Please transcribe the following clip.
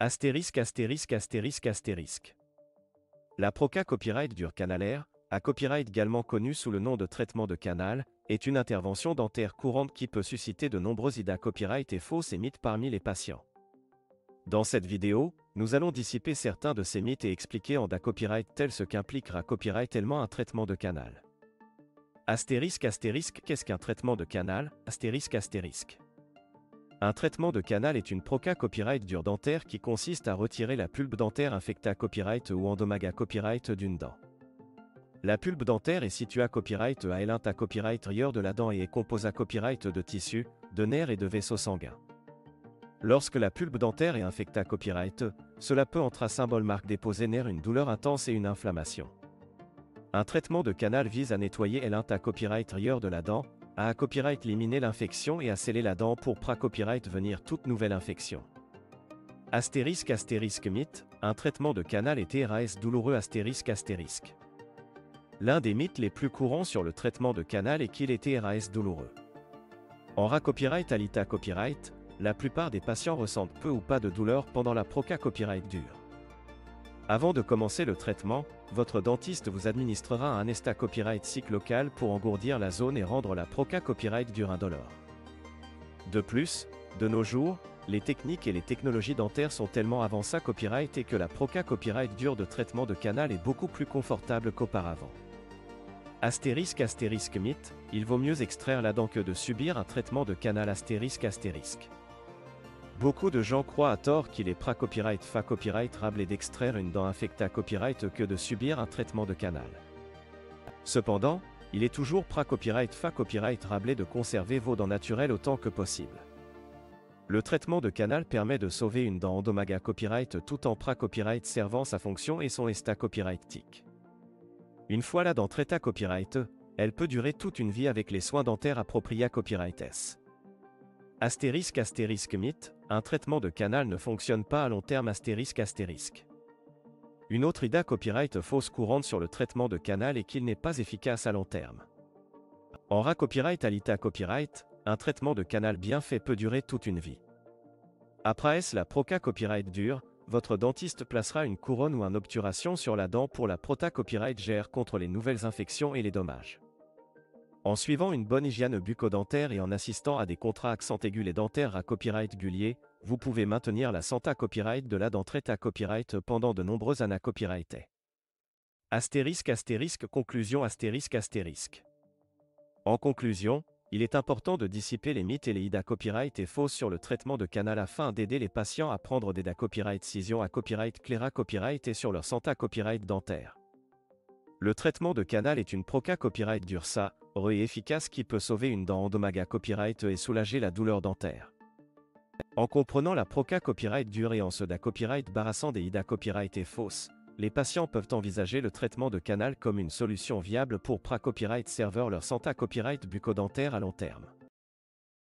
Astérisque astérisque astérisque astérisque. La Proca Copyright Dure canalaire, à copyright également connu sous le nom de traitement de canal, est une intervention dentaire courante qui peut susciter de nombreux IDA copyright et fausses et mythes parmi les patients. Dans cette vidéo, nous allons dissiper certains de ces mythes et expliquer en DA copyright tel ce qu'impliquera copyright tellement un traitement de canal. Astérisque astérisque, qu'est-ce qu'un traitement de canal? Astérisque astérisque. Un traitement de canal est une Proca Copyright Dure dentaire qui consiste à retirer la pulpe dentaire infectée à copyright ou endommagée à copyright d'une dent. La pulpe dentaire est située à copyright à L1 à copyright rieur de la dent et est composée à copyright de tissus, de nerfs et de vaisseaux sanguins. Lorsque la pulpe dentaire est infectée à copyright, cela peut entre un symbole marque déposé nerf une douleur intense et une inflammation. Un traitement de canal vise à nettoyer L1 à copyright rieur de la dent, à copyright éliminer l'infection et à sceller la dent pour copyright venir toute nouvelle infection. Astérisque astérisque mythe, un traitement de canal est TRAS douloureux astérisque astérisque. L'un des mythes les plus courants sur le traitement de canal est qu'il est TRAS douloureux. En copyright à l'ITA copyright, la plupart des patients ressentent peu ou pas de douleur pendant la Proca Copyright Dure. Avant de commencer le traitement, votre dentiste vous administrera un ESTA Copyright SIC local pour engourdir la zone et rendre la Proca Copyright Dure indolore. De plus, de nos jours, les techniques et les technologies dentaires sont tellement avancées à copyright et que la Proca Copyright Dure de traitement de canal est beaucoup plus confortable qu'auparavant. Astérisque astérisque mythe, il vaut mieux extraire la dent que de subir un traitement de canal astérisque astérisque. Beaucoup de gens croient à tort qu'il est copyright rable d'extraire une dent infectée à copyright que de subir un traitement de canal. Cependant, il est toujours copyright rable de conserver vos dents naturelles autant que possible. Le traitement de canal permet de sauver une dent endommagée à copyright tout en copyright servant sa fonction et son ESTA copyright TIC. Une fois la dent traitée à copyright, elle peut durer toute une vie avec les soins dentaires appropriés à copyright S. Astérisque astérisque mythe, un traitement de canal ne fonctionne pas à long terme astérisque astérisque. Une autre IDA copyright fausse courante sur le traitement de canal est qu'il n'est pas efficace à long terme. En copyright à l'ITA copyright, un traitement de canal bien fait peut durer toute une vie. Après la Proca Copyright Dure, votre dentiste placera une couronne ou une obturation sur la dent pour la Proca Copyright gère contre les nouvelles infections et les dommages. En suivant une bonne hygiène bucco-dentaire et en assistant à des contractions aiguës et dentaires à copyright régulier, vous pouvez maintenir la santé à copyright de la dent traitée à copyright pendant de nombreuses années copyrightées. Astérisque astérisque conclusion astérisque astérisque. En conclusion, il est important de dissiper les mythes et les IDA copyright et fausses sur le traitement de canal afin d'aider les patients à prendre des DA copyright cision à copyright clair à copyright et sur leur santé à copyright dentaire. Le traitement de canal est une Proca Copyright Dure et efficace qui peut sauver une dent endommagée à copyright et soulager la douleur dentaire. En comprenant la Proca Copyright Dure et en se DA copyright barrassant des IDA copyright et fausses, les patients peuvent envisager le traitement de canal comme une solution viable pour copyright serveur leur santé à copyright bucco-dentaire à long terme.